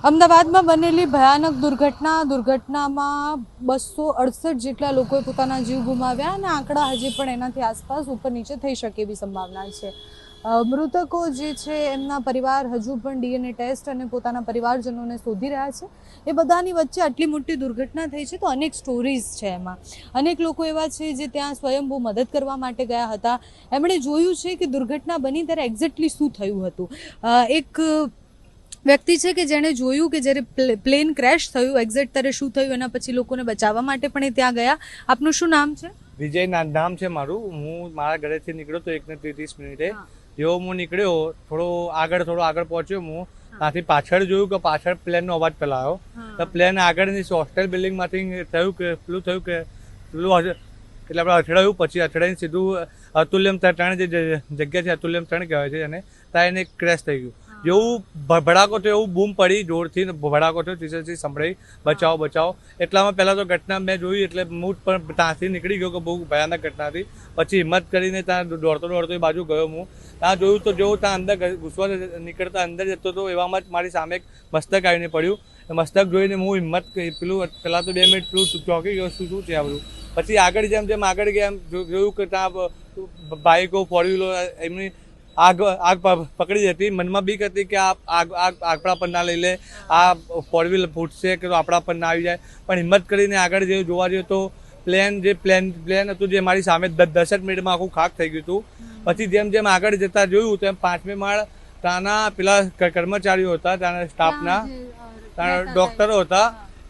અમદાવાદમાં બનેલી ભયાનક દુર્ઘટનામાં 268 જેટલા લોકોએ પોતાના જીવ ગુમાવ્યા અને આંકડા હજી પણ એનાથી આસપાસ ઉપર નીચે થઈ શકે એવી સંભાવના છે। મૃતકો જે છે એમના પરિવાર હજુ પણ ડીએનએ ટેસ્ટ અને પોતાના પરિવારજનોને શોધી રહ્યા છે। એ બધાની વચ્ચે આટલી મોટી દુર્ઘટના થઈ છે તો અનેક સ્ટોરીઝ છે એમાં। અનેક લોકો એવા છે જે ત્યાં સ્વયંભૂ મદદ કરવા માટે ગયા હતા। એમણે જોયું છે કે દુર્ઘટના બની ત્યારે એક્ઝેક્ટલી શું થયું હતું। એક વ્યક્તિ છે કે જેણે જોયું કે જ્યારે પ્લેન ક્રેશ થયું એક્ઝેક્ટ ત્યારે શું થયું એના પછી લોકોને બચાવવા માટે પણ એ ત્યાં ગયા। આપનું શું નામ છે? વિજય નામ છે મારું। હું મારા ઘરેથી નીકળ્યો તો 1:30 મિનિટે। જેવો હું નીકળ્યો થોડો આગળ પહોંચ્યો, હું ત્યાંથી પાછળ જોયું કે પાછળ પ્લેનનો અવાજ પેલા આવ્યો। તો પ્લેન આગળની હોસ્ટેલ બિલ્ડિંગમાંથી થયું કે પેલું એટલે આપણે અથડાયું, પછી અથડાઈને સીધું અતુલ્યમ 3 જે જગ્યા છે અતુલ્યમ 3 કહેવાય છે અને ત્યાં એને ક્રેશ થઈ ગયું। જેવું ભડાકો થયો એવું બૂમ પડી, જોરથી ભડાકો થયો, ટીચરથી સંભળાઈ બચાવો બચાવો। એટલામાં પહેલાં તો ઘટના મેં જોઈ એટલે હું પણ ત્યાંથી નીકળી ગયો કે બહુ ભયાનક ઘટના હતી। પછી હિંમત કરીને ત્યાં દોડતો એ બાજુ ગયો। હું ત્યાં જોયું તો જેવું ત્યાં અંદર ઘૂસવા નીકળતા અંદર જતો હતો એવામાં જ મારી સામે એક મસ્તક આવીને પડ્યું। મસ્તક જોઈને હું હિંમત પેલું પહેલાં તો 2 મિનિટ પેલું ચોંકી ગયો, શું છે આ બધું। પછી આગળ જેમ આગળ ગયા એમ જોયું કે ત્યાં બાઇકો, 4 વ્હીલર એમની આગ પકડી હતી। મનમાં બીક હતી કે આગ આપણા પર ના લઈ લે, આ 4 વ્હીલર ફૂટશે કે આપણા પર ના આવી જાય। પણ હિંમત કરીને આગળ જે જોવા જઈએ તો પ્લેન હતું જે મારી સામે 10 મિનિટમાં આખું ખાક થઈ ગયું હતું। પછી જેમ આગળ જતા જોયું તેમ 5મે માળ ત્યાંના પેલા કર્મચારીઓ હતા, ત્યાંના સ્ટાફના, ત્યાં ડૉક્ટરો હતા।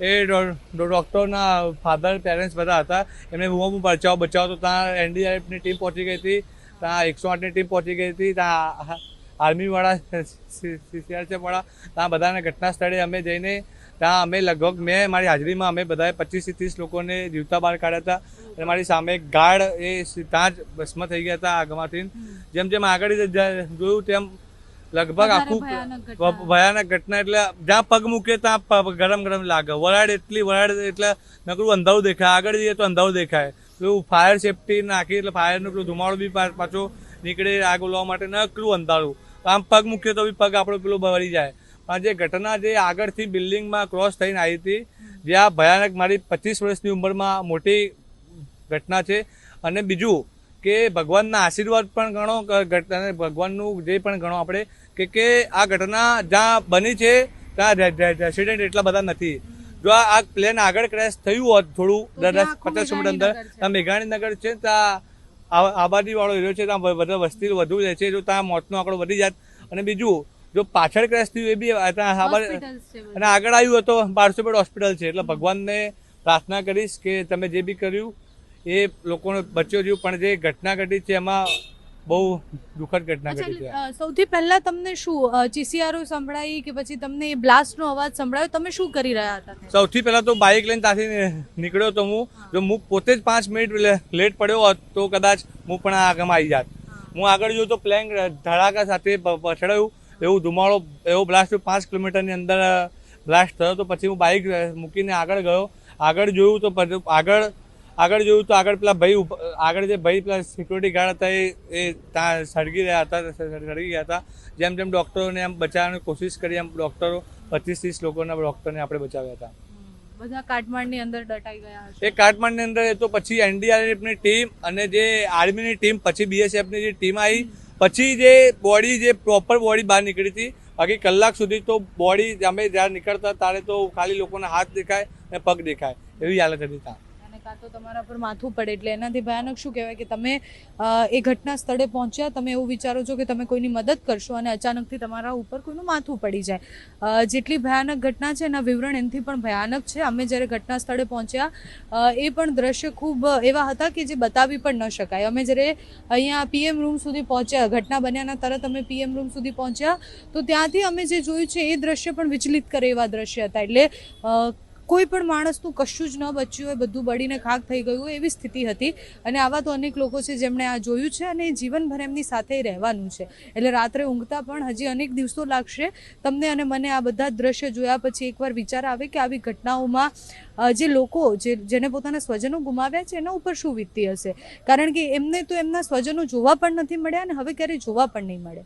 એ ડૉક્ટરના ફાધર, પેરેન્ટ્સ બધા હતા। એમને હું બચાવ તો ત્યાં એનડીઆરએફની ટીમ પહોંચી ગઈ હતી, ત્યાં 108ની ટીમ પહોંચી ગઈ હતી, ત્યાં આર્મીવાળા, સીઆરપીએફવાળા, ત્યાં બધાને ઘટના સ્થળે અમે જઈને ત્યાં અમે લગભગ મેં મારી હાજરીમાં અમે બધાએ 25 થી 30 લોકોને જીવતા બહાર કાઢ્યા હતા। અને મારી સામે એક ગાર્ડ એ ત્યાં જ ભસ્મ થઈ ગયા હતા આગમાંથી। જેમ આગળ જોયું તેમ લગભગ આખું ભયાનક ઘટના, એટલે જ્યાં પગ મૂકે ત્યાં ગરમ લાગે। વરાળ એટલે નકરું અંધારું દેખાય, આગળ જઈએ તો અંધારું દેખાય। પેલું ફાયર સેફટી નાખી એટલે ફાયરનું પેલું ધુમાડો બી પાછો નીકળે આગ ઓલવા માટે, નકરું અંધારું। આમ પગ મૂકીએ તો બી પગ આપણો પેલો બળી જાય। પણ જે ઘટના જે આગળથી બિલ્ડિંગમાં ક્રોસ થઈને આવી હતી, જે આ ભયાનક મારી 25 વર્ષની ઉંમરમાં મોટી ઘટના છે। અને બીજું કે ભગવાનના આશીર્વાદ પણ ગણો, અને ભગવાનનું જે પણ ગણો આપણે કે આ ઘટના જ્યાં બની છે ત્યાં રેસિડેન્ટ એટલા બધા નથી। જો આ પ્લેન આગળ ક્રેશ થયું હોત થોડું 10-50 મિનિટ અંદર, ત્યાં મેઘાણીનગર છે, ત્યાં આબાદીવાળો એરિયો છે, ત્યાં બધા વસ્તી વધુ રહે છે, જો ત્યાં મોતનો આંકડો વધી જાત। અને બીજું જો પાછળ ક્રેશ થયું એ બી અને આગળ આવ્યું તો 1200 બેડ હોસ્પિટલ છે। એટલે ભગવાનને પ્રાર્થના કરીશ કે તમે જે બી કર્યું એ લોકોને બચ્યો જીવ, પણ જે ઘટના ઘટી છે એમાં બહુ દુઃખદ ઘટના ઘટી છે। સૌથી પહેલા તમને શું ચીસિયારો સંભળાઈ કે પછી તમને એ બ્લાસ્ટનો અવાજ સંભળાયો? તમે શું કરી રહ્યા હતા? સૌથી પહેલા તો બાઇક લઈને ત્યાંથી નીકળ્યો તો હું, જો હું પોતે જ 5 મિનિટ લેટ પડ્યો હોત તો કદાચ હું પણ આગમાં આવી જાત। હું આગળ જોયું તો પ્લેન ધડાકા સાથે પછડાયું, એવું ધુમાડો, એવો બ્લાસ્ટ 5 કિલોમીટરની અંદર બ્લાસ્ટ થયો। તો પછી હું બાઇક મૂકીને આગળ ગયો। આગળ જોયું તો આગળ પેલા ભાઈ આગળ જે ભાઈ પેલા સિક્યુરિટી ગાર્ડ હતા એ ત્યાં સળગી ગયા હતા। જેમ ડૉક્ટરોને એમ બચાવવાની કોશિશ કરી, એમ ડૉક્ટરો 25-30 લોકોના ડૉક્ટરને આપણે બચાવ્યા હતા। બધા કાટમાળની અંદર દટાઈ ગયા હશે? એ કાટમાળની અંદર તો પછી એનડીઆરએફની ટીમ અને જે આર્મીની ટીમ, પછી બીએસએફની જે ટીમ આવી, પછી જે બોડી, જે પ્રોપર બોડી બહાર નીકળી હતી। બાકી કલાક સુધી તો બોડી અમે જ્યારે નીકળતા ત્યારે તો ખાલી લોકોના હાથ દેખાય અને પગ દેખાય, એવી હાલત હતી ત્યાં। તો તમારા પર માથું પડે એટલે એનાથી ભયાનક શું કહેવાય કે તમે એ ઘટના સ્થળે પહોંચ્યા, તમે એવું વિચારો છો કે તમે કોઈની મદદ કરશો અને અચાનકથી તમારા ઉપર કોઈનું માથું પડી જાય। જેટલી ભયાનક ઘટના છે એના વિવરણ એનાથી પણ ભયાનક છે। અમે જ્યારે ઘટના સ્થળે પહોંચ્યા એ પણ દ્રશ્ય ખૂબ એવા હતા કે જે બતાવી પણ ન શકાય। અમે જ્યારે અહીંયા પીએમ રૂમ સુધી પહોંચ્યા, ઘટના બન્યાના તરત અમે પીએમ રૂમ સુધી પહોંચ્યા તો ત્યાંથી અમે જે જોયું છે એ દ્રશ્ય પણ વિચલિત કરે એવા દ્રશ્ય હતા। એટલે કોઈ પણ માણસનું કશું જ ન બચ્યું હોય, બધું બળીને ખાક થઈ ગયું હોય એવી સ્થિતિ હતી। અને આવા તો અનેક લોકો છે જેમણે આ જોયું છે અને જીવનભર એમની સાથે રહેવાનું છે। એટલે રાત્રે ઊંઘતા પણ હજી અનેક દિવસો લાગશે તમને અને મને આ બધા દ્રશ્ય જોયા પછી એકવાર વિચાર આવે કે આવી ઘટનાઓમાં જે લોકો જેને પોતાના સ્વજનો ગુમાવ્યા છે એના ઉપર શું વીતતી હશે, કારણ કે એમને તો એમના સ્વજનો જોવા પણ નથી મળ્યા અને હવે ક્યારેય જોવા પણ નહીં મળે।